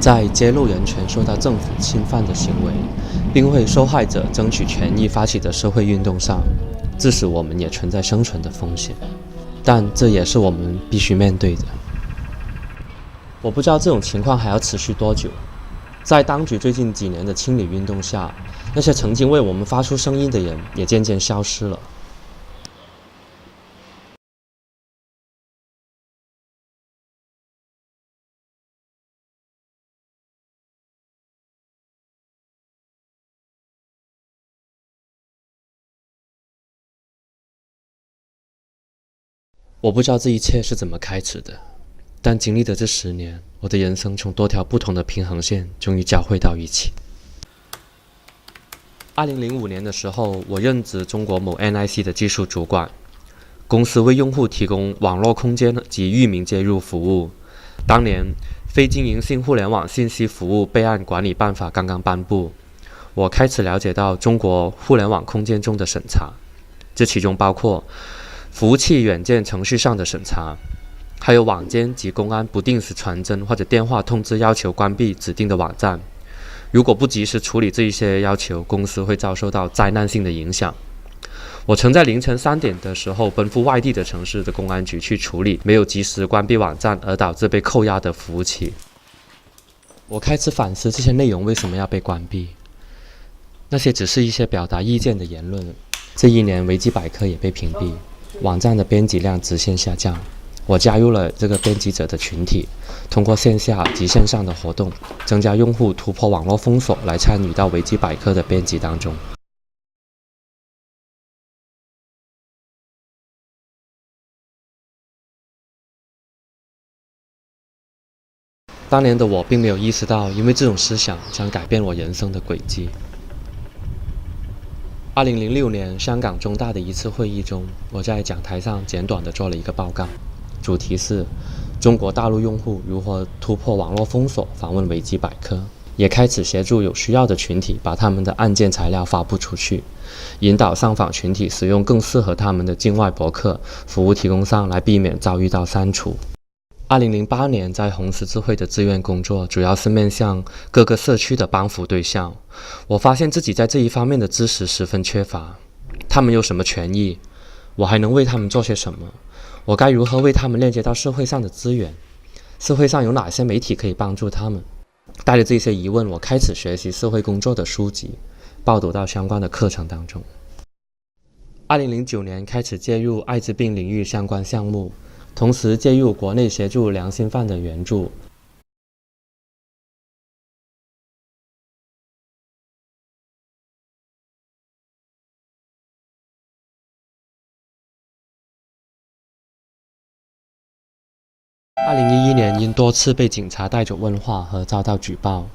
在揭露人权受到政府侵犯的行为，并为受害者争取权益发起的社会运动上，致使我们也存在生存的风险。但这也是我们必须面对的。我不知道这种情况还要持续多久。在当局最近几年的清理运动下，那些曾经为我们发出声音的人也渐渐消失了。我不知道这一切是怎么开始的，但经历的这10年，我的人生从多条不同的平衡线终于交汇到一起。2005年的时候，我任职中国某 NIC 的技术主管，公司为用户提供网络空间及域名接入服务。当年，非经营性互联网信息服务备案管理办法刚刚颁布，我开始了解到中国互联网空间中的审查，这其中包括服务器软件程序上的审查，还有网监及公安不定时传真或者电话通知要求关闭指定的网站。如果不及时处理这一些要求，公司会遭受到灾难性的影响。我曾在凌晨3点的时候奔赴外地的城市的公安局去处理没有及时关闭网站而导致被扣押的服务器。我开始反思这些内容为什么要被关闭，那些只是一些表达意见的言论。这一年维基百科也被屏蔽，网站的编辑量直线下降。我加入了这个编辑者的群体，通过线下及线上的活动，增加用户突破网络封锁来参与到维基百科的编辑当中。当年的我并没有意识到，因为这种思想将改变我人生的轨迹。2006年，香港中大的一次会议中，我在讲台上简短地做了一个报告，主题是中国大陆用户如何突破网络封锁访问维基百科，也开始协助有需要的群体把他们的案件材料发布出去，引导上访群体使用更适合他们的境外博客服务提供商来避免遭遇到删除。2008年，在红十字会的志愿工作，主要是面向各个社区的帮扶对象。我发现自己在这一方面的知识十分缺乏。他们有什么权益？我还能为他们做些什么？我该如何为他们链接到社会上的资源？社会上有哪些媒体可以帮助他们？带着这些疑问，我开始学习社会工作的书籍，报读到相关的课程当中。2009年开始介入艾滋病领域相关项目，同时介入国内协助良心犯的援助。2011年因多次被警察带走问话和遭到举报，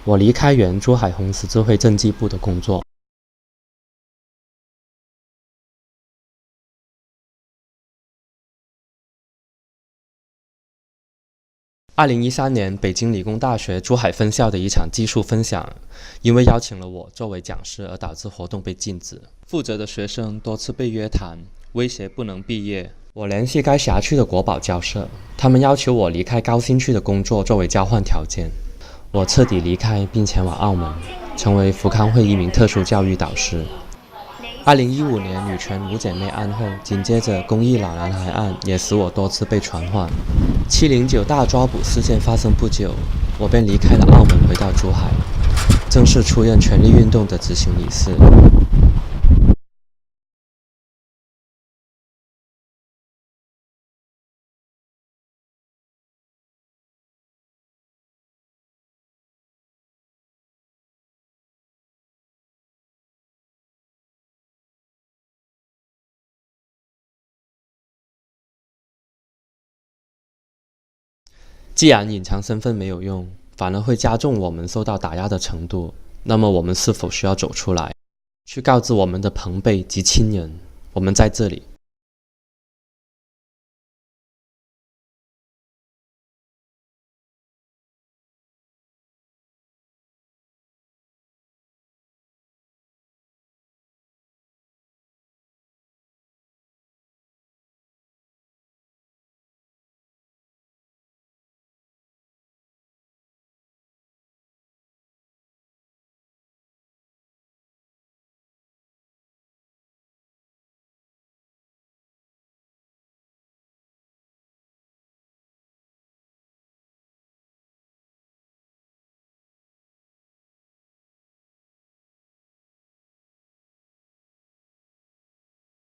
我离开原珠海红十字会政绩部的工作。2013年，北京理工大学珠海分校的一场技术分享，因为邀请了我作为讲师而导致活动被禁止。负责的学生多次被约谈，威胁不能毕业。我联系该辖区的国保交社，他们要求我离开高新区的工作作为交换条件。我彻底离开并前往澳门，成为福康会一名特殊教育导师。2015年女权五姐妹案后，紧接着公益老男孩案也使我多次被传唤。709大抓捕事件发生不久，我便离开了澳门，回到珠海，正式出任权利运动的执行理事。既然隐藏身份没有用，反而会加重我们受到打压的程度，那么我们是否需要走出来，去告知我们的朋辈及亲人，我们在这里，